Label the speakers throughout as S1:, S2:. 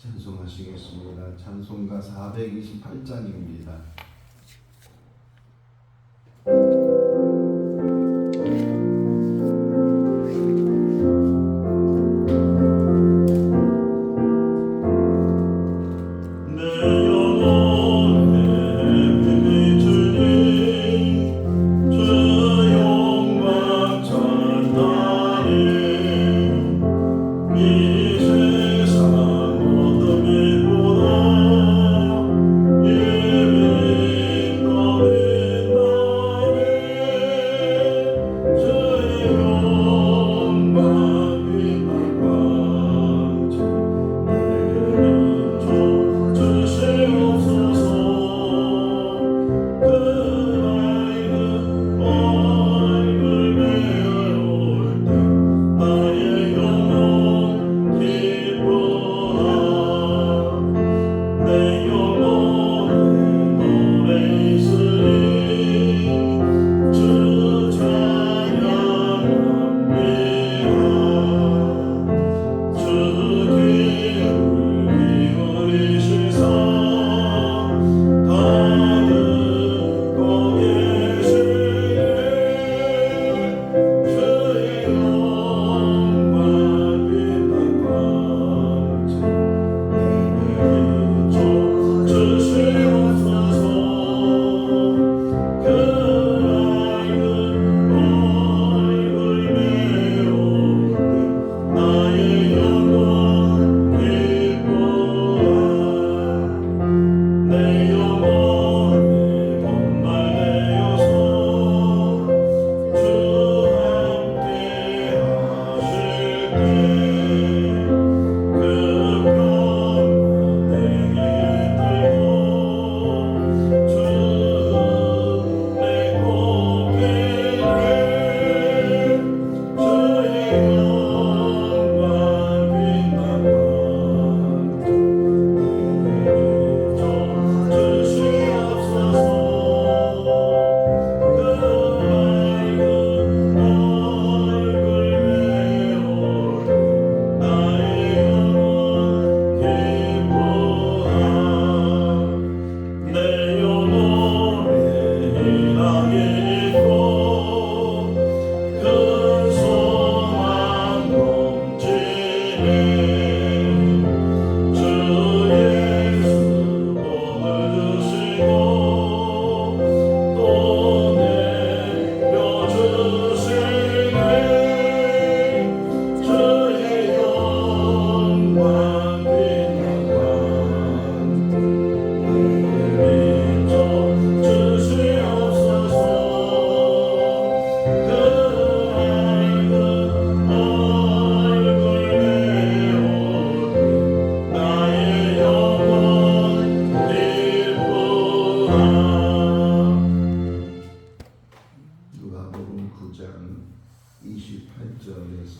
S1: 찬송하시겠습니다. 찬송가 428장입니다. 누가복음 9장 28절에서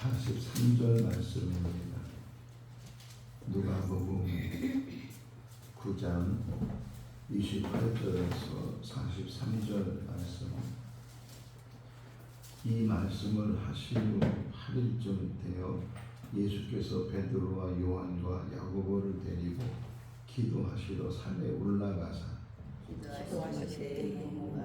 S1: 43절 말씀입니다. 누가복음 9장 28절에서 43절 말씀. 이 말씀을 하신 후 8일쯤 되어 예수께서 베드로와 요한과 야고보를 데리고 기도하시러 산에 올라가사
S2: 기도하실 때 영혼과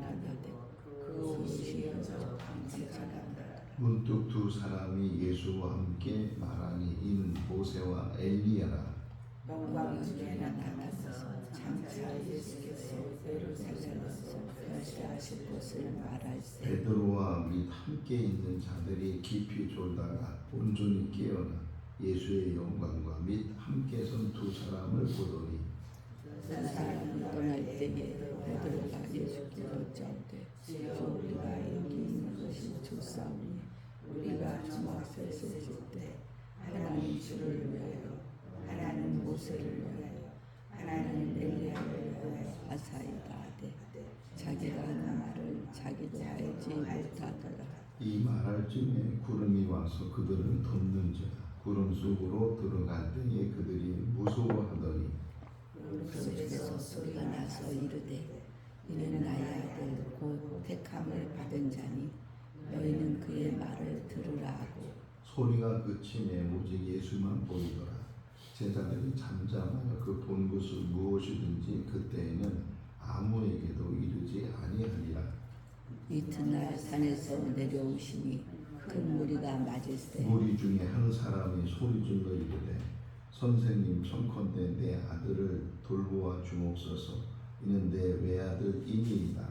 S2: 나가되 그 옷이 젖어 방치하였다.
S1: 문득 두 사람이 예수와 함께 말하니 이는 모세와 엘리야라.
S2: 영광 중에 나타나서 장차 예수께서 예루살렘에서 멸시하실 것을 말할세.
S1: 베드로와 및 함께 있는 자들이 깊이 졸다가 온전히 깨어나 예수의 영광과 및 함께 선 두 사람을 보더니
S2: 그 사람이 떠날 때에 베드로가 예수께 여짜오되 주여 우리가 여기 있는 것이 좋사오니 우리가 주 앞에 섰을 때 하나는 주를 위하여 하나는 모세를 위하여 하나는 엘리야를 위하여 하사이다 하되 자기가 하는 말을 자기도 알지 못하더라.
S1: 이 말할 쯤에 구름이 와서 그들을 덮는지라. 구름 속으로 들어갈 때에 그들이 무서워하더니
S2: 속에서 소리가 나서 이르되 이는 나의 아들 곧 택함을 받은 자니 너희는 그의 말을 들으라 하고
S1: 소리가 그치매 오직 예수만 보이더라. 제자들이 잠잠하여 그 본 것을 무엇이든지 그때에는 아무에게도 이르지 아니하리라.
S2: 이튿날 산에서 내려오시니 큰 무리가 맞을세
S1: 무리 중에 한 사람이 소리질러 이르되 선생님 청컨대 내 아들을 돌보아 주옵소서. 이는 내 외아들이니이다.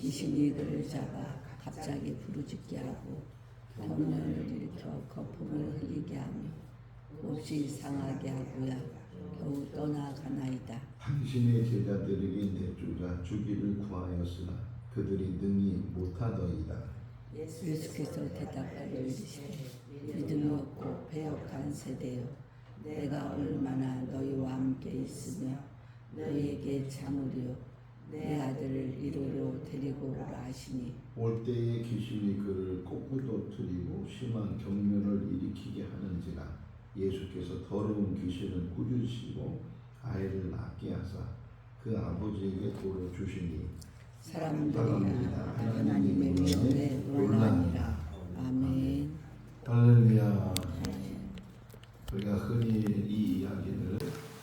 S2: 귀신이 그를 잡아 갑자기 부르짖게 하고 경련을 일으켜 거품을 흘리게 하며 몹시 상하게 하고야 겨우 떠나가나이다.
S1: 당신의 제자들에게 내쫓아 주기를 구하였으나 그들이 능히 못하더이다.
S2: 예수께서 대답하여 이르시되 믿음이 없고 배역한 세대여 내가 얼마나 너희와 함께 있으며 너희에게 참으리요 내 아들을 이리로 데리고 오라 하시니
S1: 올 때에 귀신이 그를 꼬꾸러뜨리고 심한 경련을 일으키게 하는지라. 예수께서 더러운 귀신을 꾸짖으시고 아이를 낳게 하사 그 아버지에게 돌을 주시니
S2: 사람들이 하나님의 명에 놀라니라. 아멘.
S1: 할렐루야. 우리가 흔히 이 이야기를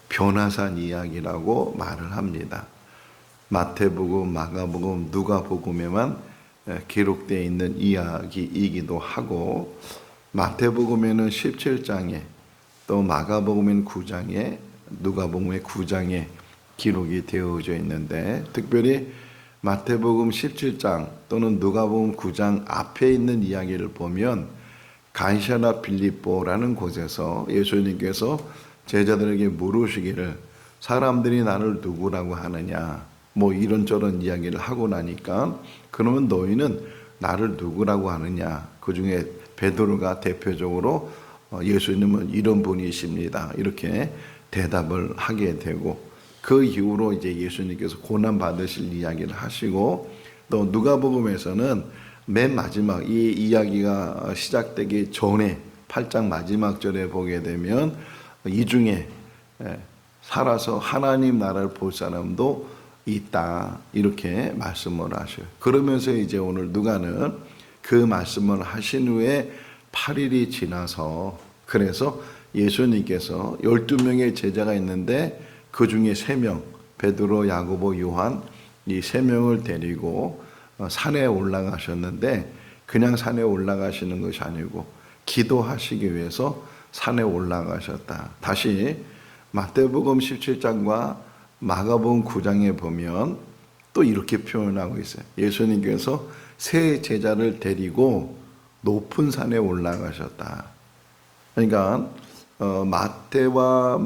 S1: 변화산 이야기라고 말을 합니다. 마태복음, 마가복음, 누가복음에만 기록되어 있는 이야기이기도 하고 마태복음에는 17장에 또 마가복음은 9장에 누가복음의 9장에 기록이 되어져 있는데 특별히 마태복음 17장 또는 누가복음 9장 앞에 있는 이야기를 보면 간샤나 빌립보라는 곳에서 예수님께서 제자들에게 물으시기를 사람들이 나를 누구라고 하느냐 뭐 이런저런 이야기를 하고 나니까 그러면 너희는 나를 누구라고 하느냐. 그 중에 베드로가 대표적으로 예수님은 이런 분이십니다. 이렇게 대답을 하게 되고 그 이후로 이제 예수님께서 고난 받으실 이야기를 하시고 또 누가복음에서는 맨 마지막 이 이야기가 시작되기 전에 8장 마지막 절에 보게 되면 이 중에 살아서 하나님 나라를 볼 사람도 있다 이렇게 말씀을 하셔요. 그러면서 이제 오늘 누가는 그 말씀을 하신 후에 8일이 지나서 그래서 예수님께서 12명의 제자가 있는데 그 중에 3명 베드로, 야고보, 요한 이 3명을 데리고 산에 올라가셨는데 그냥 산에 올라가시는 것이 아니고 기도하시기 위해서 산에 올라가셨다. 다시 마태복음 17장과 마가복음 9장에 보면 또 이렇게 표현하고 있어요. 예수님께서 세 제자를 데리고 높은 산에 올라가셨다. 그러니까 마태와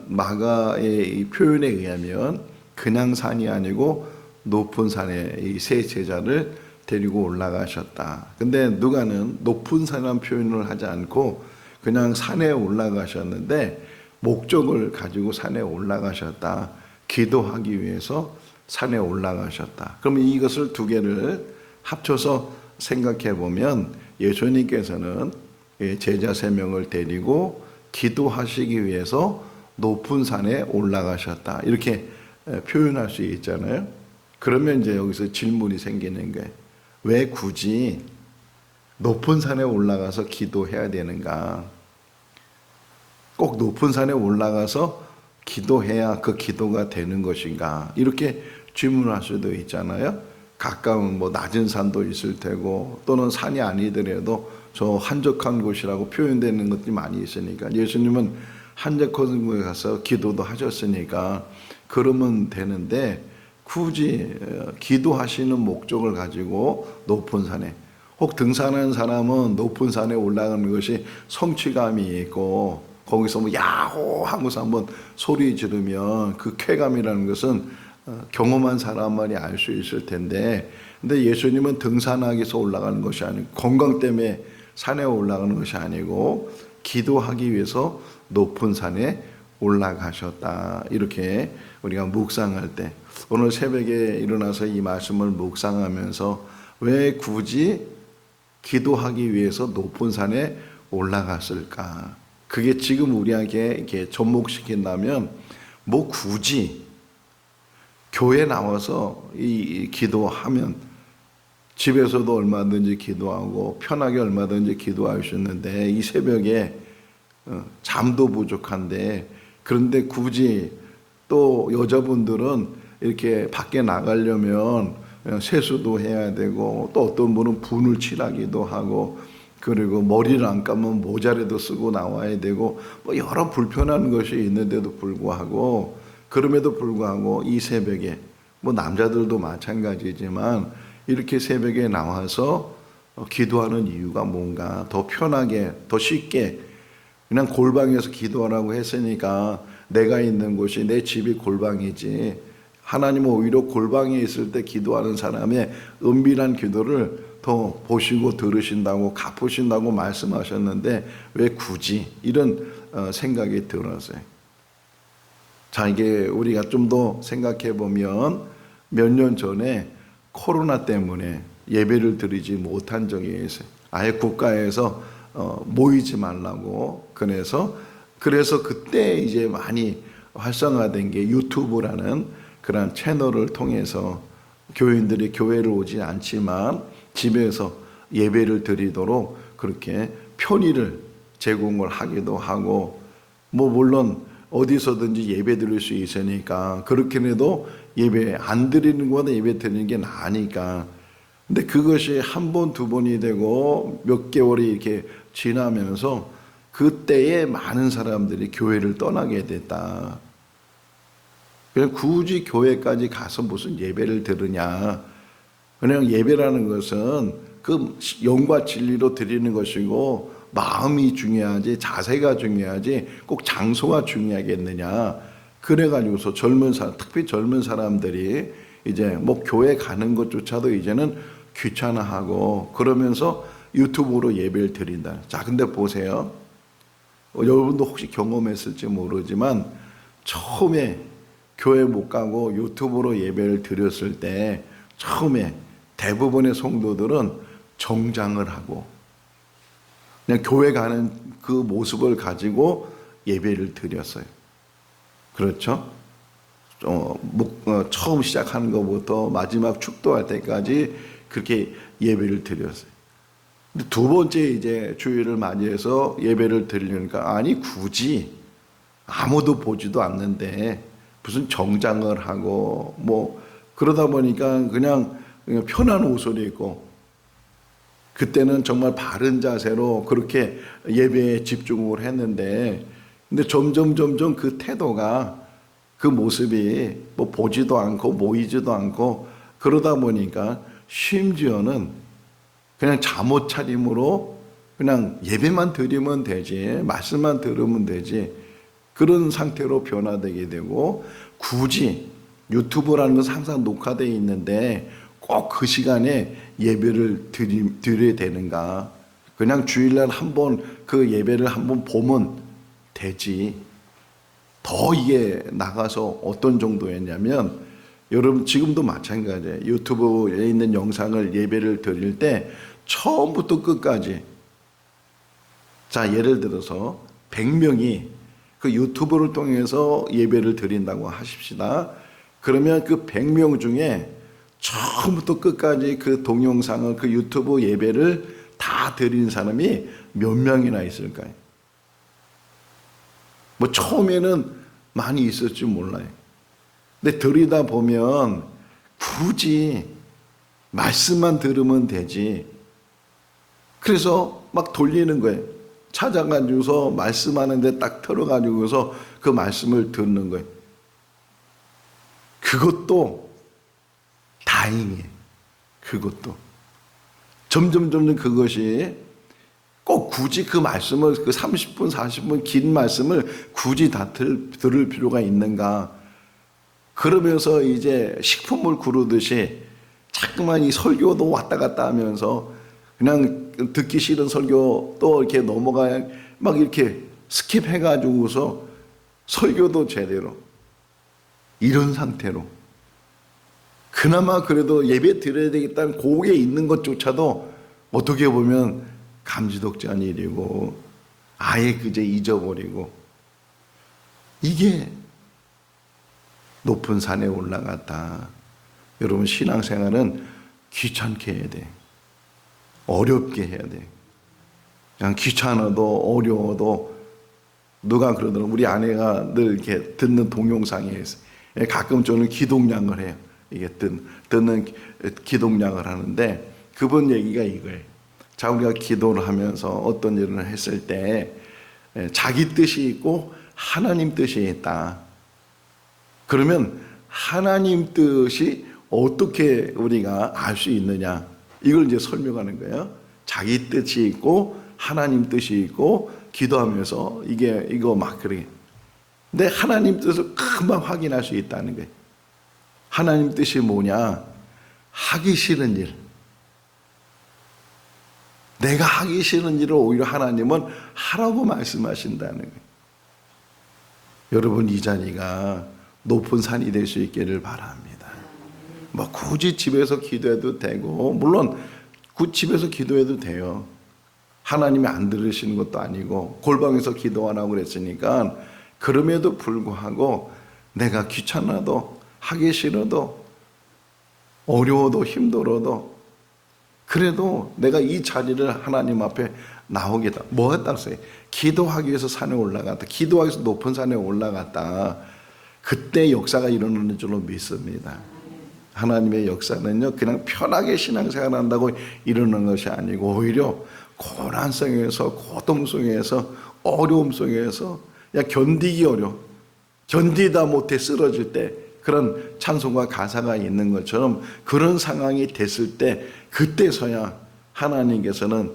S1: 마가의 이 표현에 의하면 그냥 산이 아니고 높은 산에 이 세 제자를 데리고 올라가셨다. 근데 누가는 높은 산이라는 표현을 하지 않고 그냥 산에 올라가셨는데 목적을 가지고 산에 올라가셨다. 기도하기 위해서 산에 올라가셨다. 그러면 이것을 두 개를 합쳐서 생각해 보면 예수님께서는 제자 3명을 데리고 기도하시기 위해서 높은 산에 올라가셨다. 이렇게 표현할 수 있잖아요. 그러면 이제 여기서 질문이 생기는 거예요. 왜 굳이 높은 산에 올라가서 기도해야 되는가? 꼭 높은 산에 올라가서 기도해야 그 기도가 되는 것인가? 이렇게 질문할 수도 있잖아요. 가까운 뭐 낮은 산도 있을 테고 또는 산이 아니더라도 저 한적한 곳이라고 표현되는 것들이 많이 있으니까 예수님은 한적한 곳에 가서 기도도 하셨으니까 그러면 되는데 굳이 기도하시는 목적을 가지고 높은 산에 혹 등산하는 사람은 높은 산에 올라가는 것이 성취감이 있고 거기서 뭐 야호 하고서 한번 소리 지르면 그 쾌감이라는 것은 경험한 사람만이 알 수 있을 텐데 근데 예수님은 등산하기 위해서 올라가는 것이 아니고 건강 때문에 산에 올라가는 것이 아니고 기도하기 위해서 높은 산에 올라가셨다. 이렇게 우리가 묵상할 때 오늘 새벽에 일어나서 이 말씀을 묵상하면서 왜 굳이 기도하기 위해서 높은 산에 올라갔을까? 그게 지금 우리에게 이렇게 접목시킨다면 뭐 굳이 교회 나와서 이 기도하면 집에서도 얼마든지 기도하고 편하게 얼마든지 기도할 수 있는데 이 새벽에 잠도 부족한데, 그런데 굳이 또 여자분들은 이렇게 밖에 나가려면 세수도 해야 되고, 또 어떤 분은 분을 칠하기도 하고, 그리고 머리를 안 감으면 모자라도 쓰고 나와야 되고, 뭐 여러 불편한 것이 있는데도 불구하고, 그럼에도 불구하고 이 새벽에, 뭐 남자들도 마찬가지지만 이렇게 새벽에 나와서 기도하는 이유가 뭔가, 더 편하게, 더 쉽게, 그냥 골방에서 기도하라고 했으니까 내가 있는 곳이 내 집이 골방이지, 하나님은 오히려 골방에 있을 때 기도하는 사람의 은밀한 기도를 더 보시고 들으신다고, 갚으신다고 말씀하셨는데 왜 굳이, 이런 생각이 들었어요. 자, 이게 우리가 좀 더 생각해 보면 몇 년 전에 코로나 때문에 예배를 드리지 못한 적이 있어요. 아예 국가에서 모이지 말라고. 그래서 그때 이제 많이 활성화된 게 유튜브라는 그런 채널을 통해서 교인들이 교회를 오지 않지만 집에서 예배를 드리도록 그렇게 편의를 제공을 하기도 하고, 뭐 물론 어디서든지 예배 드릴 수 있으니까 그렇게 해도 예배 안 드리는 것보다 예배 드리는 게 나으니까. 근데 그것이 한 번, 두 번이 되고 몇 개월이 이렇게 지나면서 그때에 많은 사람들이 교회를 떠나게 됐다. 그냥 굳이 교회까지 가서 무슨 예배를 들으냐. 그냥 예배라는 것은 그 영과 진리로 드리는 것이고, 마음이 중요하지 자세가 중요하지 꼭 장소가 중요하겠느냐. 그래가지고서 특히 젊은 사람들이 이제 뭐 교회 가는 것조차도 이제는 귀찮아하고, 그러면서 유튜브로 예배를 드린다. 자, 근데 보세요. 여러분도 혹시 경험했을지 모르지만 처음에 교회 못 가고 유튜브로 예배를 드렸을 때 처음에 대부분의 성도들은 정장을 하고 그냥 교회 가는 그 모습을 가지고 예배를 드렸어요. 그렇죠? 처음 시작하는 것부터 마지막 축도할 때까지 그렇게 예배를 드렸어요. 근데 두 번째 이제 주일을 맞이해서 예배를 드리려니까, 아니 굳이 아무도 보지도 않는데 무슨 정장을 하고 뭐 그러다 보니까 그냥 편한 옷을 입고, 그때는 정말 바른 자세로 그렇게 예배에 집중을 했는데, 근데 점점 그 태도가, 그 모습이 뭐 보지도 않고 모이지도 않고 그러다 보니까 심지어는 그냥 잠옷 차림으로 그냥 예배만 드리면 되지, 말씀만 들으면 되지, 그런 상태로 변화되게 되고, 굳이 유튜브라는 것은 항상 녹화되어 있는데 꼭 그 시간에 예배를 드려야 되는가. 그냥 주일날 한번 그 예배를 한번 보면 되지. 더 이게 나가서 어떤 정도였냐면, 여러분 지금도 마찬가지예요. 유튜브에 있는 영상을 예배를 드릴 때 처음부터 끝까지, 자 예를 들어서 100명이 그 유튜브를 통해서 예배를 드린다고 하십시다. 그러면 그 100명 중에 처음부터 끝까지 그 동영상을, 그 유튜브 예배를 다 드린 사람이 몇 명이나 있을까요? 뭐 처음에는 많이 있을지 몰라요. 근데 드리다 보면 굳이 말씀만 들으면 되지. 그래서 막 돌리는 거예요. 찾아가지고서 말씀하는데 딱 틀어가지고서 그 말씀을 듣는 거예요. 그것도 다행이에요. 그것도 점점 그것이 꼭 굳이 그 말씀을, 그 30분 40분 긴 말씀을 굳이 다 들을 필요가 있는가. 그러면서 이제 식품을 구르듯이 자꾸만 이 설교도 왔다 갔다 하면서 그냥 듣기 싫은 설교 또 이렇게 넘어가야 막 이렇게 스킵해가지고서 설교도 제대로, 이런 상태로 그나마 그래도 예배 드려야 되겠다는 고개 있는 것조차도 어떻게 보면 감지덕지한 일이고 아예 그제 잊어버리고, 이게 높은 산에 올라갔다. 여러분 신앙생활은 귀찮게 해야 돼. 어렵게 해야 돼. 그냥 귀찮아도 어려워도 누가 그러더라고. 우리 아내가 늘 이렇게 듣는 동영상에 가끔 저는 기동량을 해요. 이게 듣는 기동량을 하는데 그분 얘기가 이거예요. 자, 우리가 기도를 하면서 어떤 일을 했을 때 자기 뜻이 있고 하나님 뜻이 있다. 그러면 하나님 뜻이 어떻게 우리가 알 수 있느냐? 이걸 이제 설명하는 거예요. 자기 뜻이 있고 하나님 뜻이 있고 기도하면서 이거 막 그래. 근데 하나님 뜻을 금방 확인할 수 있다는 거예요. 하나님 뜻이 뭐냐? 하기 싫은 일. 내가 하기 싫은 일을 오히려 하나님은 하라고 말씀하신다는 거예요. 여러분, 이 자리가 높은 산이 될 수 있기를 바랍니다. 뭐 굳이 집에서 기도해도 되고, 물론 집에서 기도해도 돼요. 하나님이 안 들으시는 것도 아니고 골방에서 기도하라고 그랬으니까. 그럼에도 불구하고 내가 귀찮아도 하기 싫어도 어려워도 힘들어도 그래도 내가 이 자리를 하나님 앞에 나오겠다. 뭐 했다고 써요? 기도하기 위해서 산에 올라갔다. 기도하기 위해서 높은 산에 올라갔다. 그때 역사가 일어나는 줄로 믿습니다. 하나님의 역사는요, 그냥 편하게 신앙생활 한다고 일어나는 것이 아니고 오히려 고난 속에서, 고통 속에서, 어려움 속에서 견디기 어려워. 견디다 못해 쓰러질 때 그런 찬송과 가사가 있는 것처럼 그런 상황이 됐을 때 그때서야 하나님께서는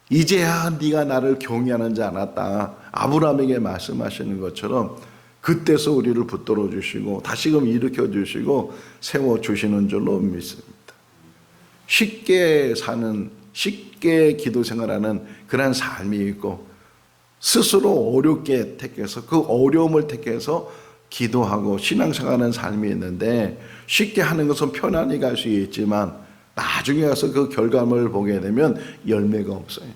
S1: 이제야 네가 나를 경외하는지 알았다. 아브라함에게 말씀하시는 것처럼 그때서 우리를 붙들어 주시고 다시금 일으켜 주시고 세워 주시는 줄로 믿습니다. 쉽게 기도 생활하는 그런 삶이 있고 스스로 어렵게 택해서 그 어려움을 택해서 기도하고 신앙생활하는 삶이 있는데 쉽게 하는 것은 편안히 갈 수 있지만 나중에 가서 그 결과물을 보게 되면 열매가 없어요.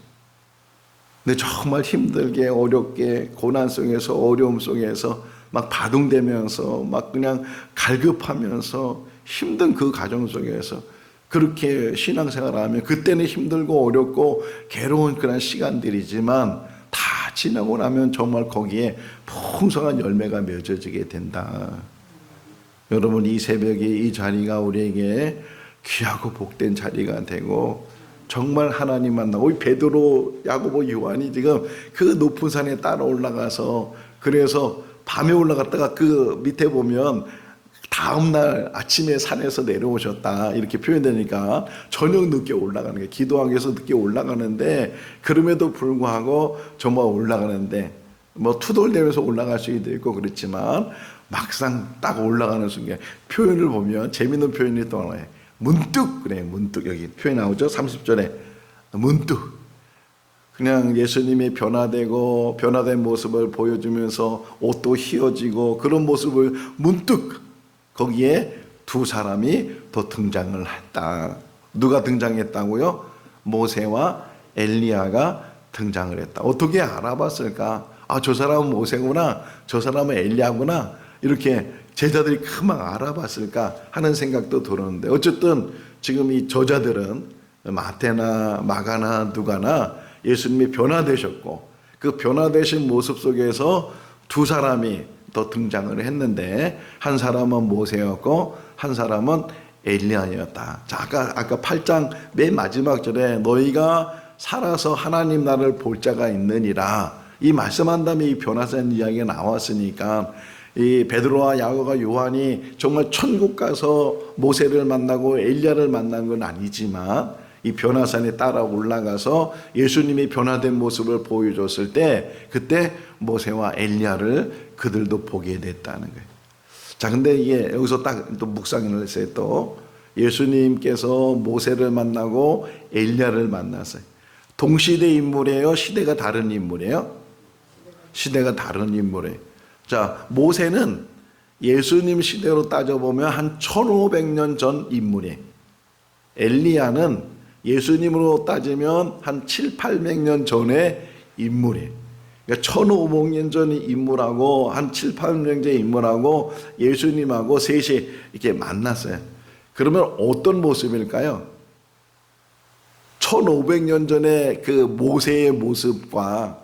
S1: 근데 정말 힘들게 어렵게 고난 속에서 어려움 속에서 막 바둥대면서 막 그냥 갈급하면서 힘든 그 과정 속에서 그렇게 신앙생활하면 그때는 힘들고 어렵고 괴로운 그런 시간들이지만 다 지나고 나면 정말 거기에 풍성한 열매가 맺어지게 된다. 여러분, 이 새벽에 이 자리가 우리에게 귀하고 복된 자리가 되고 정말 하나님 만나고 우리 베드로, 야고보, 요한이 지금 그 높은 산에 따라 올라가서 그래서 밤에 올라갔다가 그 밑에 보면 다음날 아침에 산에서 내려오셨다 이렇게 표현되니까 저녁 늦게 올라가는 거예요. 기도하기 위해서 늦게 올라가는데 그럼에도 불구하고 정말 올라가는데 뭐 투덜대면서 올라갈 수도 있고 그렇지만 막상 딱 올라가는 순간 표현을 보면 재밌는 표현이 또 하나요. 문득, 그래, 문득 여기 표현 나오죠. 30절에 문득 그냥 예수님이 변화된 모습을 보여주면서 옷도 휘어지고 그런 모습을 문득 거기에 두 사람이 더 등장을 했다. 누가 등장했다고요? 모세와 엘리야가 등장을 했다. 어떻게 알아봤을까? 아, 저 사람은 모세구나, 저 사람은 엘리야구나 이렇게 제자들이 금방 알아봤을까 하는 생각도 들었는데 어쨌든 지금 이 저자들은 마태나 마가나 누가나 예수님이 변화되셨고 그 변화되신 모습 속에서 두 사람이 더 등장을 했는데 한 사람은 모세였고 한 사람은 엘리야였다. 자, 아까 8장 맨 마지막 절에 너희가 살아서 하나님 나라를 볼 자가 있느니라 이 말씀한 다음에 이 변화된 이야기가 나왔으니까 이 베드로와 야고보와 요한이 정말 천국 가서 모세를 만나고 엘리야를 만난 건 아니지만 이 변화산에 따라 올라가서 예수님이 변화된 모습을 보여줬을 때 그때 모세와 엘리야를 그들도 보게 됐다는 거예요. 자, 근데 이게 여기서 딱 또 묵상을 했어요. 또 예수님께서 모세를 만나고 엘리야를 만났어요. 동시대 인물이에요? 시대가 다른 인물이에요? 시대가 다른 인물이에요. 자, 모세는 예수님 시대로 따져보면 한 1500년 전 인물이에요. 엘리야는 예수님으로 따지면 한 7, 800년 전의 인물이에요. 그러니까 1500년 전 인물하고 한 7, 800년 전 인물하고 예수님하고 셋이 이렇게 만났어요. 그러면 어떤 모습일까요? 1500년 전에 그 모세의 모습과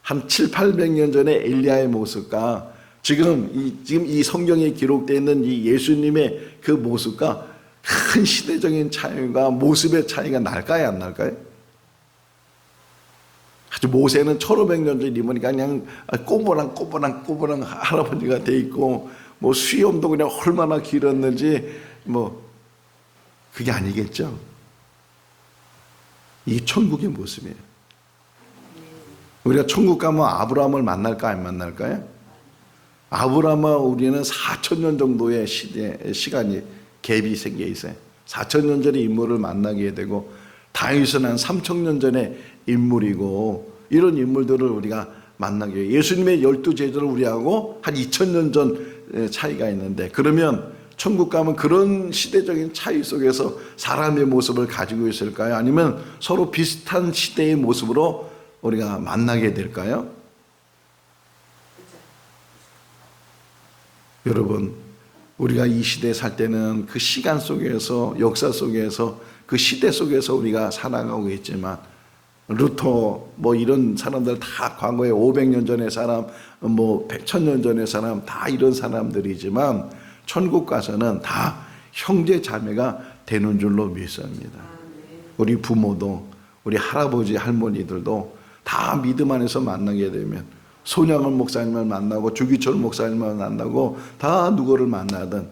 S1: 한 7, 800년 전에 엘리야의 모습과 지금 이 성경에 기록되어 있는 이 예수님의 그 모습과 큰 시대적인 차이가 모습의 차이가 날까요, 안 날까요? 아주 모세는 1500년 전이니까 그냥 꼬부랑 할아버지가 돼 있고 뭐 수염도 그냥 얼마나 길었는지 뭐 그게 아니겠죠. 이 천국의 모습이에요. 우리가 천국 가면 아브라함을 만날까 안 만날까요? 아브라함과 우리는 4000년 정도의 시간이 갭이 생겨 있어요. 4000년 전의 인물을 만나게 되고 다윗은 한 3000년 전의 인물이고 이런 인물들을 우리가 만나게 돼요. 예수님의 12제자를 우리하고 한 2000년 전 차이가 있는데 그러면 천국 가면 그런 시대적인 차이 속에서 사람의 모습을 가지고 있을까요? 아니면 서로 비슷한 시대의 모습으로 우리가 만나게 될까요? 여러분, 우리가 이 시대에 살 때는 그 시간 속에서 역사 속에서 그 시대 속에서 우리가 살아가고 있지만 루터 뭐 이런 사람들 다 과거에 500년 전의 사람 뭐 1000년 전의 사람 다 이런 사람들이지만 천국 가서는 다 형제 자매가 되는 줄로 믿습니다. 우리 부모도 우리 할아버지 할머니들도 다 믿음 안에서 만나게 되면 손양원 목사님을 만나고 주기철 목사님을 만나고 다 누구를 만나든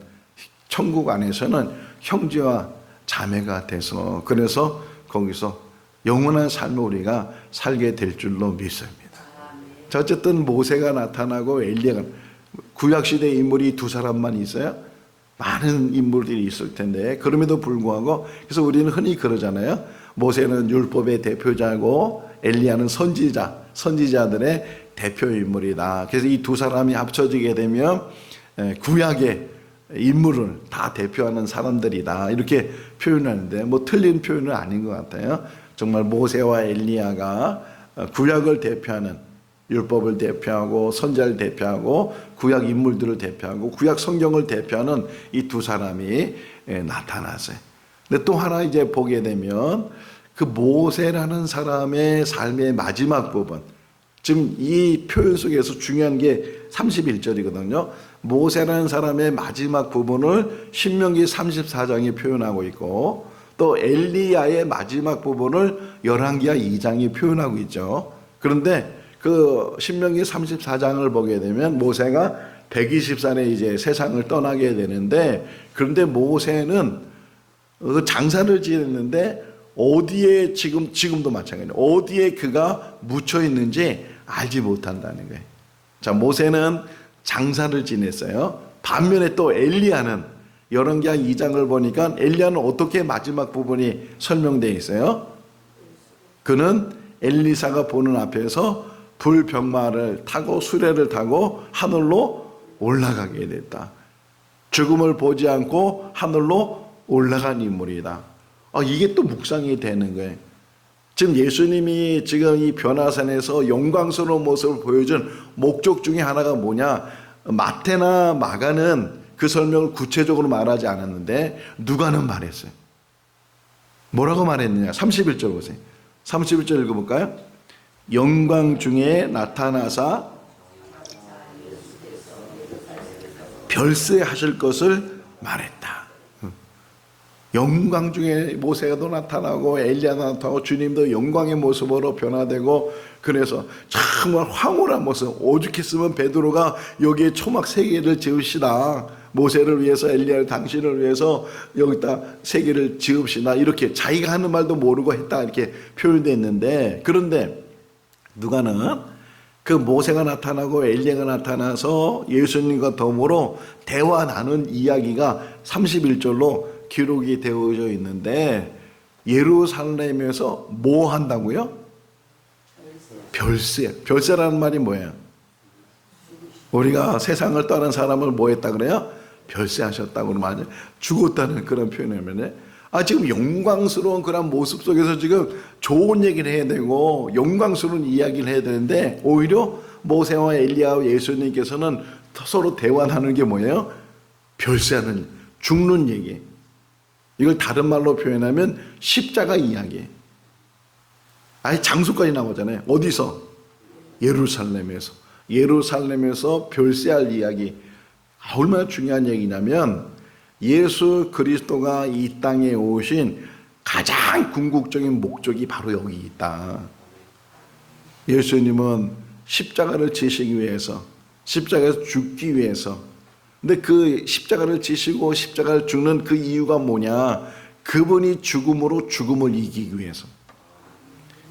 S1: 천국 안에서는 형제와 자매가 돼서 그래서 거기서 영원한 삶을 우리가 살게 될 줄로 믿습니다. 자, 어쨌든 모세가 나타나고 엘리야가 구약시대 인물이 두 사람만 있어요? 많은 인물들이 있을 텐데 그럼에도 불구하고 그래서 우리는 흔히 그러잖아요. 모세는 율법의 대표자고 엘리야는 선지자들의 대표 인물이다. 그래서 이 두 사람이 합쳐지게 되면 구약의 인물을 다 대표하는 사람들이다. 이렇게 표현하는데 뭐 틀린 표현은 아닌 것 같아요. 정말 모세와 엘리야가 구약을 대표하는 율법을 대표하고 선지자를 대표하고 구약 인물들을 대표하고 구약 성경을 대표하는 이 두 사람이 나타났어요. 근데 또 하나 이제 보게 되면 그 모세라는 사람의 삶의 마지막 부분, 지금 이 표현 속에서 중요한 게 31절이거든요. 모세라는 사람의 마지막 부분을 신명기 34장이 표현하고 있고 또 엘리야의 마지막 부분을 열왕기하 2장이 표현하고 있죠. 그런데 그 신명기 34장을 보게 되면 모세가 120살에 이제 세상을 떠나게 되는데 그런데 모세는 장사를 지냈는데 어디에 지금도 마찬가지예요. 어디에 그가 묻혀 있는지 알지 못한다는 거예요. 자, 모세는 장사를 지냈어요. 반면에 또 엘리야는 열왕기하 2장을 보니까 엘리야는 어떻게 마지막 부분이 설명되어 있어요? 그는 엘리사가 보는 앞에서 불병마를 타고 수레를 타고 하늘로 올라가게 됐다. 죽음을 보지 않고 하늘로 올라간 인물이다. 이게 또 묵상이 되는 거예요. 지금 예수님이 지금 이 변화산에서 영광스러운 모습을 보여준 목적 중에 하나가 뭐냐? 마태나 마가는 그 설명을 구체적으로 말하지 않았는데 누가는 말했어요. 뭐라고 말했느냐? 31절 보세요. 31절 읽어볼까요? 영광 중에 나타나사 별세하실 것을 말했다. 영광 중에 모세가도 나타나고 엘리야도 나타나고 주님도 영광의 모습으로 변화되고 그래서 정말 황홀한 모습. 오죽했으면 베드로가 여기에 초막 3개를 지읍시다. 모세를 위해서 엘리야를 당신을 위해서 여기다 3개를 지읍시다. 이렇게 자기가 하는 말도 모르고 했다 이렇게 표현되어 있는데 그런데 누가는 그 모세가 나타나고 엘리야가 나타나서 예수님과 더불어 대화 나눈 이야기가 31절로 기록이 되어져 있는데 예루살렘에서 뭐 한다고요? 별세. 별세라는 말이 뭐예요? 우리가 세상을 떠난 사람을 뭐 했다 그래요? 별세하셨다고 그러면 죽었다는 그런 표현이면 지금 영광스러운 그런 모습 속에서 지금 좋은 얘기를 해야 되고 영광스러운 이야기를 해야 되는데 오히려 모세와 엘리야와 예수님께서는 서로 대화하는 게 뭐예요? 별세하는 죽는 얘기. 이걸 다른 말로 표현하면 십자가 이야기. 아예 장소까지 나오잖아요. 어디서? 예루살렘에서 별세할 이야기. 얼마나 중요한 얘기냐면 예수 그리스도가 이 땅에 오신 가장 궁극적인 목적이 바로 여기 있다. 예수님은 십자가를 지시기 위해서, 십자가에서 죽기 위해서. 근데 그 십자가를 지시고 십자가를 죽는 그 이유가 뭐냐? 그분이 죽음으로 죽음을 이기기 위해서.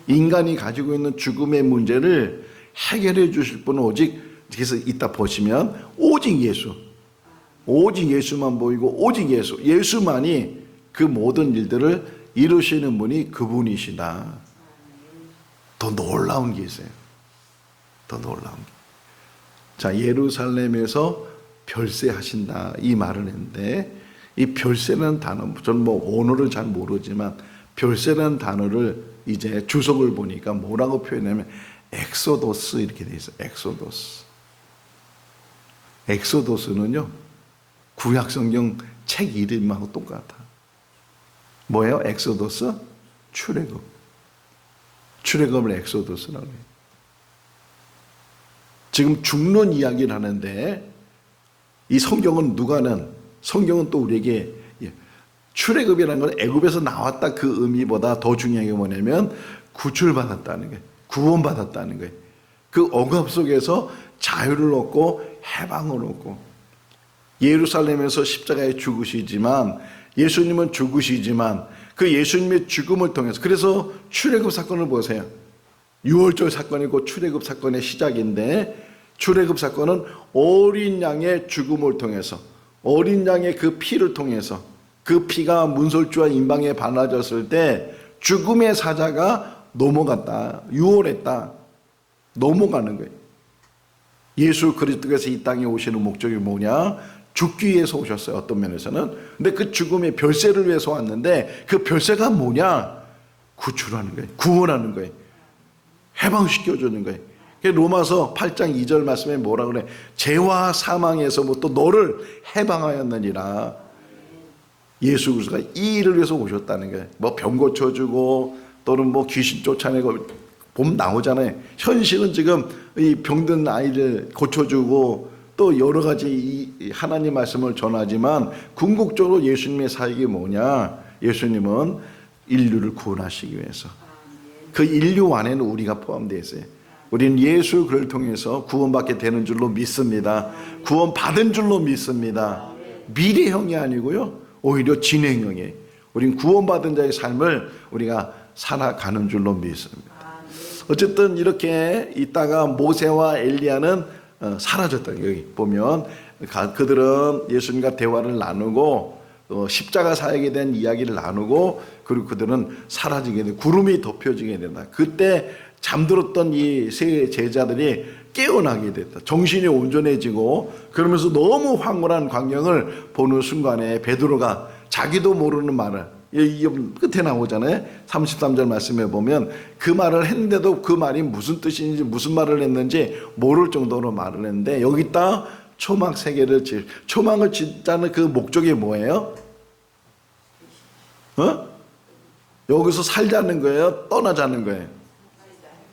S1: 인간이 가지고 있는 죽음의 문제를 해결해 주실 분은 오직, 그래서 이따 보시면 오직 예수, 오직 예수만 보이고 오직 예수만이 그 모든 일들을 이루시는 분이 그분이시다. 더 놀라운 게 있어요. 더 놀라운 게. 자, 예루살렘에서 별세하신다 이 말을 했는데, 이 별세라는 단어, 저는 언어를 잘 모르지만 별세라는 단어를 이제 주석을 보니까 뭐라고 표현하면 엑소도스 이렇게 돼 있어요. 엑소도스는요 구약 성경 책 이름하고 똑같아. 뭐예요? 엑소도스? 출애굽을 엑소도스라고 해요. 지금 죽는 이야기를 하는데 이 성경은 성경은 또 우리에게 출애굽이라는 건 애굽에서 나왔다 그 의미보다 더 중요한 게 뭐냐면 구출받았다는 거예요. 구원받았다는 거예요. 그 억압 속에서 자유를 얻고 해방을 얻고, 예루살렘에서 십자가에 죽으시지만 예수님은 죽으시지만 그 예수님의 죽음을 통해서, 그래서 출애굽 사건을 보세요. 6월절 사건이고 출애굽 사건의 시작인데, 출애굽 사건은 어린 양의 죽음을 통해서, 어린 양의 그 피를 통해서, 그 피가 문설주와 임방에 발라졌을 때 죽음의 사자가 넘어갔다, 유월했다, 넘어가는 거예요. 예수 그리스도께서 이 땅에 오시는 목적이 뭐냐? 죽기 위해서 오셨어요, 어떤 면에서는. 근데 그 죽음의 별세를 위해서 왔는데, 그 별세가 뭐냐? 구출하는 거예요. 구원하는 거예요. 해방시켜주는 거예요. 로마서 8장 2절 말씀에 뭐라 그래? 죄와 사망에서부터 너를 해방하였느니라. 예수 그리스도가 이 일을 위해서 오셨다는 거예요. 뭐 병 고쳐주고 또는 뭐 귀신 쫓아내고 보면 나오잖아요. 현실은 지금 이 병든 아이를 고쳐주고 또 여러 가지 이 하나님 말씀을 전하지만, 궁극적으로 예수님의 사역이 뭐냐? 예수님은 인류를 구원하시기 위해서, 그 인류 안에는 우리가 포함되어 있어요. 우리는 예수 그를 통해서 구원받게 되는 줄로 믿습니다. 구원받은 줄로 믿습니다. 미래형이 아니고요, 오히려 진행형이에요. 우리는 구원받은 자의 삶을 우리가 살아가는 줄로 믿습니다. 어쨌든 이렇게 있다가 모세와 엘리야는 사라졌다. 여기 보면 그들은 예수님과 대화를 나누고 십자가 사역에 대한 이야기를 나누고, 그리고 그들은 사라지게 돼, 구름이 덮여지게 된다. 그때 잠들었던 이 세 제자들이 깨어나게 됐다. 정신이 온전해지고, 그러면서 너무 황홀한 광경을 보는 순간에 베드로가 자기도 모르는 말을, 이게 끝에 나오잖아요. 33절 말씀에 보면 그 말을 했는데도 그 말이 무슨 뜻인지, 무슨 말을 했는지 모를 정도로 말을 했는데, 여기다 초막 세 개를 초막을 짓자는 그 목적이 뭐예요? 여기서 살자는 거예요? 떠나자는 거예요?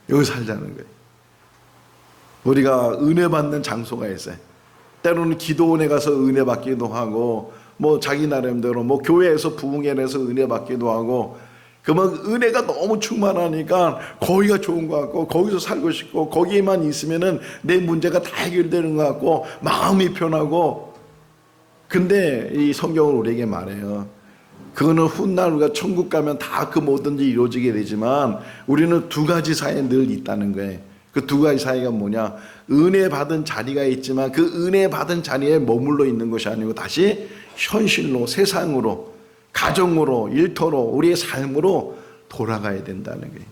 S1: 여기 살자는 거예요. 우리가 은혜 받는 장소가 있어요. 때로는 기도원에 가서 은혜 받기도 하고, 뭐 자기 나름대로 뭐 교회에서 부흥회에서 은혜 받기도 하고, 그러면 은혜가 너무 충만하니까 거기가 좋은 것 같고, 거기서 살고 싶고, 거기에만 있으면은 내 문제가 다 해결되는 것 같고 마음이 편하고. 근데 이 성경은 우리에게 말해요. 그거는 훗날 우리가 천국 가면 다 그 뭐든지 이루어지게 되지만, 우리는 두 가지 사이에 늘 있다는 거예요. 그 두 가지 사이가 뭐냐? 은혜 받은 자리가 있지만 그 은혜 받은 자리에 머물러 있는 것이 아니고 다시 현실로, 세상으로, 가정으로, 일터로, 우리의 삶으로 돌아가야 된다는 거예요.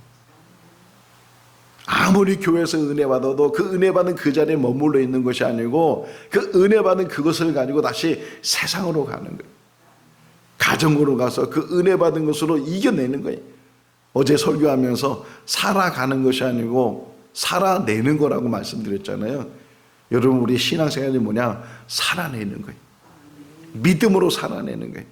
S1: 아무리 교회에서 은혜 받아도 그 은혜 받은 그 자리에 머물러 있는 것이 아니고, 그 은혜 받은 그것을 가지고 다시 세상으로 가는 거예요. 가정으로 가서 그 은혜 받은 것으로 이겨내는 거예요. 어제 설교하면서 살아가는 것이 아니고 살아내는 거라고 말씀드렸잖아요. 여러분, 우리 신앙생활이 뭐냐? 살아내는 거예요. 믿음으로 살아내는 거예요.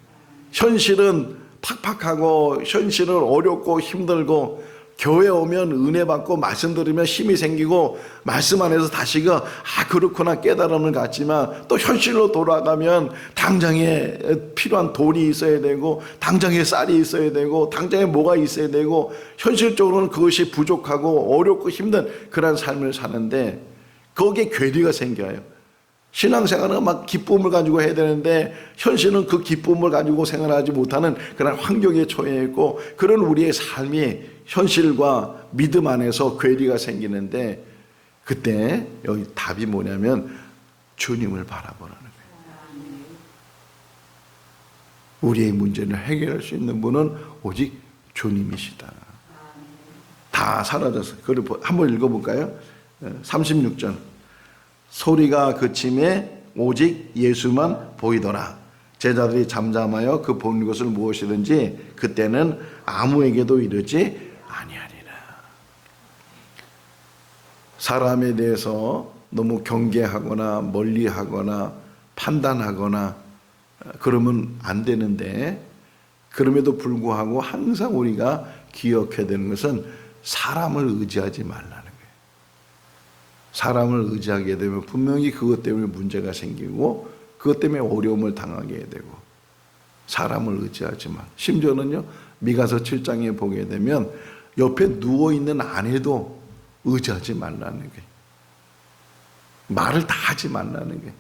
S1: 현실은 팍팍하고, 현실은 어렵고 힘들고, 교회 오면 은혜 받고 말씀 들으면 힘이 생기고 말씀 안에서 다시가 그렇구나 깨달음을 갖지만 또 현실로 돌아가면 당장에 필요한 돈이 있어야 되고 당장에 쌀이 있어야 되고 당장에 뭐가 있어야 되고 현실적으로는 그것이 부족하고 어렵고 힘든 그런 삶을 사는데 거기에 괴리가 생겨요. 신앙생활은 막 기쁨을 가지고 해야 되는데 현실은 그 기쁨을 가지고 생활하지 못하는 그런 환경에 처해 있고 그런 우리의 삶이 현실과 믿음 안에서 괴리가 생기는데 그때 여기 답이 뭐냐면 주님을 바라보라는 거예요. 우리의 문제를 해결할 수 있는 분은 오직 주님이시다. 다 사라졌어요. 그걸 한번 읽어볼까요? 36절. 소리가 그침에 오직 예수만 보이더라. 제자들이 잠잠하여 그 본 것을 무엇이든지 그때는 아무에게도 이르지 아니하리라. 사람에 대해서 너무 경계하거나 멀리하거나 판단하거나 그러면 안 되는데 그럼에도 불구하고 항상 우리가 기억해야 되는 것은 사람을 의지하지 말라는 거예요. 사람을 의지하게 되면 분명히 그것 때문에 문제가 생기고 그것 때문에 어려움을 당하게 되고 사람을 의지하지만 심지어는요 미가서 7장에 보게 되면 옆에 누워있는 아내도 의지하지 말라는 게 말을 다 하지 말라는 게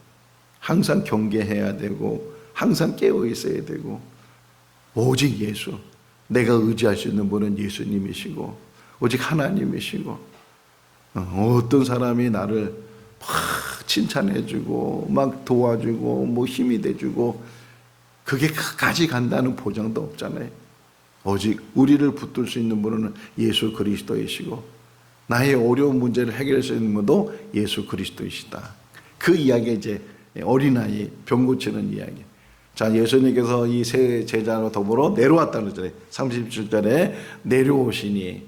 S1: 항상 경계해야 되고 항상 깨어 있어야 되고 오직 예수 내가 의지할 수 있는 분은 예수님이시고 오직 하나님이시고 어떤 사람이 나를 막 칭찬해주고 막 도와주고 뭐 힘이 돼주고 그게 끝까지 간다는 보장도 없잖아요. 오직 우리를 붙들 수 있는 분은 예수 그리스도이시고 나의 어려운 문제를 해결할 수 있는 분도 예수 그리스도이시다. 그 이야기 이제 어린아이 병 고치는 이야기. 자, 예수님께서 이 세 제자와 더불어 내려왔다는 거잖아요. 37절에 내려오시니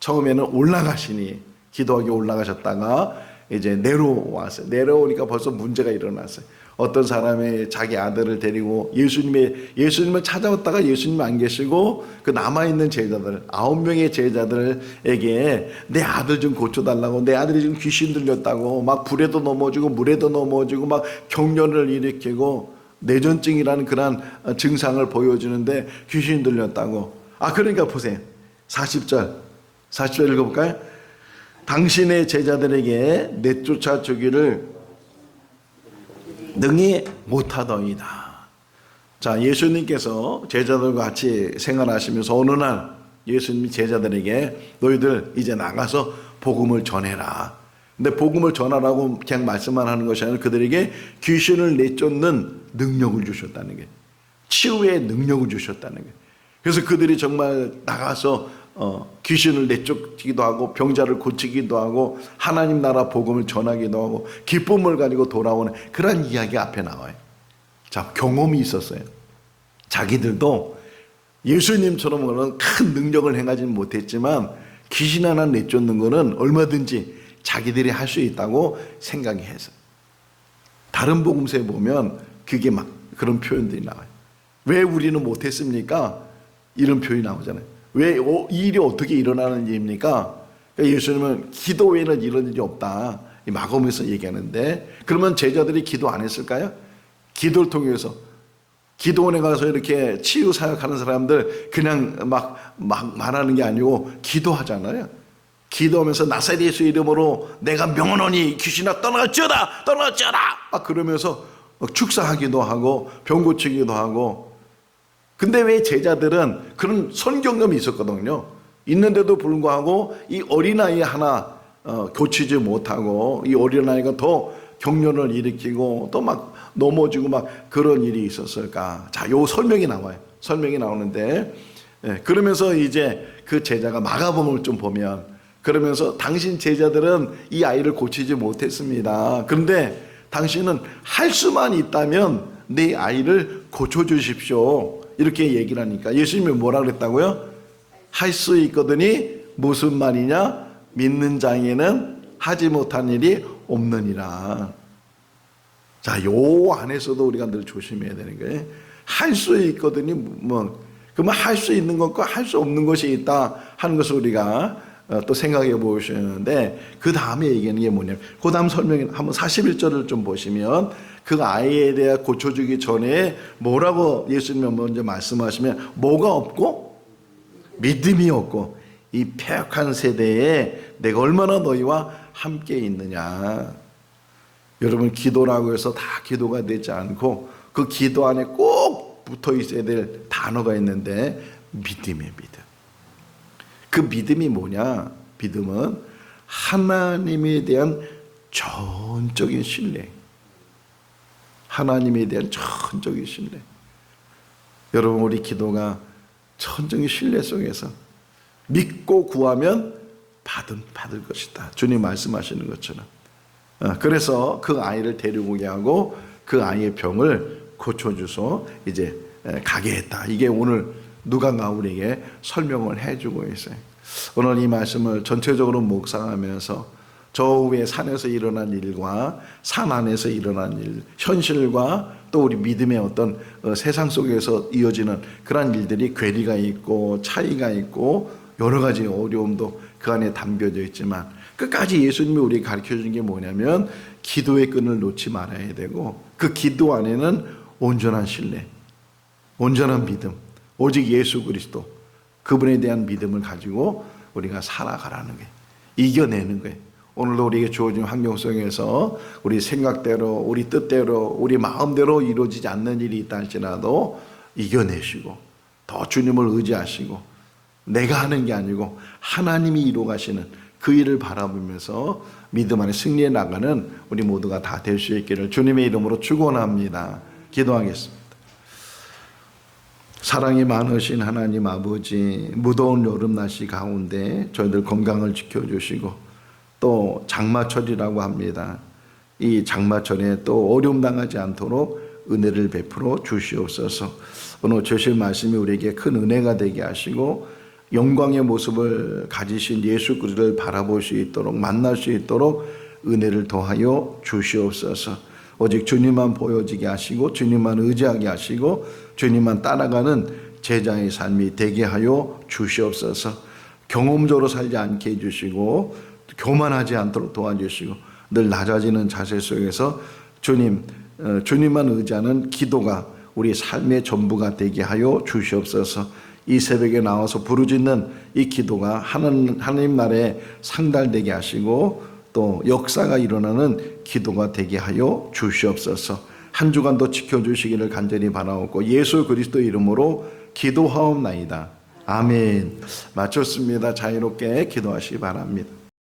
S1: 처음에는 올라가시니 기도하기 올라가셨다가 이제 내려왔어요. 내려오니까 벌써 문제가 일어났어요. 어떤 사람이 자기 아들을 데리고 예수님을 찾아왔다가 예수님 안 계시고 그 남아있는 제자들 9명의 제자들에게 내 아들 좀 고쳐달라고 내 아들이 지금 귀신 들렸다고 막 불에도 넘어지고 물에도 넘어지고 막 경련을 일으키고 뇌전증이라는 그런 증상을 보여주는데 귀신 들렸다고. 그러니까 보세요. 40절 읽어볼까요? 당신의 제자들에게 내쫓아 주기를 능히 못하더이다. 자, 예수님께서 제자들과 같이 생활하시면서 어느 날 예수님이 제자들에게 너희들 이제 나가서 복음을 전해라. 근데 복음을 전하라고 그냥 말씀만 하는 것이 아니라 그들에게 귀신을 내쫓는 능력을 주셨다는 게 치유의 능력을 주셨다는 게 그래서 그들이 정말 나가서 귀신을 내쫓기도 하고 병자를 고치기도 하고 하나님 나라 복음을 전하기도 하고 기쁨을 가지고 돌아오는 그런 이야기 앞에 나와요. 자, 경험이 있었어요. 자기들도 예수님처럼 그런 큰 능력을 행하지는 못했지만 귀신 하나 내쫓는 거는 얼마든지 자기들이 할 수 있다고 생각해서 다른 복음서에 보면 그게 막 그런 표현들이 나와요. 왜 우리는 못했습니까? 이런 표현이 나오잖아요. 왜 이 일이 어떻게 일어나는 일입니까? 예수님은 기도 외에는 이런 일이 없다. 이 마가복음에서 얘기하는데 그러면 제자들이 기도 안 했을까요? 기도를 통해서 기도원에 가서 이렇게 치유 사역하는 사람들 그냥 막 말하는 게 아니고 기도하잖아요. 기도하면서 나사렛 예수 이름으로 내가 명하노니 귀신아 떠나가찌어다 막 그러면서 축사하기도 하고 병 고치기도 하고. 근데 왜 제자들은 그런 선경험이 있었거든요. 있는데도 불구하고 이 어린아이 하나 고치지 못하고 이 어린아이가 더 경련을 일으키고 또 막 넘어지고 막 그런 일이 있었을까. 자, 요 설명이 나와요. 설명이 나오는데 그러면서 이제 그 제자가 마가복음을 좀 보면 그러면서 당신 제자들은 이 아이를 고치지 못했습니다. 그런데 당신은 할 수만 있다면 내 아이를 고쳐주십시오. 이렇게 얘기를 하니까 예수님이 뭐라 그랬다고요? 할 수 있거든이 무슨 말이냐? 믿는 자에게는 하지 못한 일이 없느니라. 자, 요 안에서도 우리가 늘 조심해야 되는 거예요. 할 수 있거든이 그러면 할 수 있는 것과 할 수 없는 것이 있다. 하는 것을 우리가 또 생각해 보시는데, 그 다음에 얘기하는 게 뭐냐면, 그 다음 설명에 한번 41절을 좀 보시면 그 아이에 대해 고쳐주기 전에 뭐라고 예수님이 먼저 말씀하시면, 뭐가 없고 믿음이 없고 이 패역한 세대에 내가 얼마나 너희와 함께 있느냐. 여러분, 기도라고 해서 다 기도가 되지 않고 그 기도 안에 꼭 붙어 있어야 될 단어가 있는데, 믿음이에요. 믿음. 그 믿음이 뭐냐? 믿음은 하나님에 대한 전적인 신뢰. 하나님에 대한 전적인 신뢰. 여러분, 우리 기도가 전적인 신뢰 속에서 믿고 구하면 받을 것이다. 주님 말씀하시는 것처럼. 그래서 그 아이를 데리고 하고 그 아이의 병을 고쳐주소 이제 가게 했다. 이게 오늘 누가가 우리에게 설명을 해주고 있어요. 오늘 이 말씀을 전체적으로 묵상하면서 저 위에 산에서 일어난 일과 산 안에서 일어난 일, 현실과 또 우리 믿음의 어떤 세상 속에서 이어지는 그런 일들이 괴리가 있고 차이가 있고 여러 가지 어려움도 그 안에 담겨져 있지만, 끝까지 예수님이 우리에게 가르쳐준 게 뭐냐면 기도의 끈을 놓지 말아야 되고, 그 기도 안에는 온전한 신뢰, 온전한 믿음, 오직 예수 그리스도 그분에 대한 믿음을 가지고 우리가 살아가라는 거예요. 이겨내는 거예요. 오늘도 우리에게 주어진 환경 속에서 우리 생각대로, 우리 뜻대로, 우리 마음대로 이루어지지 않는 일이 있다 할지라도 이겨내시고 더 주님을 의지하시고, 내가 하는 게 아니고 하나님이 이루어 가시는 그 일을 바라보면서 믿음 안에 승리해 나가는 우리 모두가 다 될 수 있기를 주님의 이름으로 축원합니다. 기도하겠습니다. 사랑이 많으신 하나님 아버지, 무더운 여름 날씨 가운데 저희들 건강을 지켜주시고 또 장마철이라고 합니다. 이 장마철에 또 어려움 당하지 않도록 은혜를 베풀어 주시옵소서. 오늘 주신 말씀이 우리에게 큰 은혜가 되게 하시고 영광의 모습을 가지신 예수 그리스도를 바라볼 수 있도록, 만날 수 있도록 은혜를 더하여 주시옵소서. 오직 주님만 보여지게 하시고 주님만 의지하게 하시고 주님만 따라가는 제자의 삶이 되게 하여 주시옵소서. 경험적으로 살지 않게 해주시고 교만하지 않도록 도와주시고 늘 낮아지는 자세 속에서 주님만 의지하는 기도가 우리 삶의 전부가 되게 하여 주시옵소서. 이 새벽에 나와서 부르짖는 이 기도가 하나님 나라에 상달되게 하시고 또 역사가 일어나는 기도가 되게 하여 주시옵소서. 한 주간도 지켜주시기를 간절히 바라옵고 예수 그리스도 이름으로 기도하옵나이다. 아멘. 마쳤습니다. 자유롭게 기도하시기 바랍니다.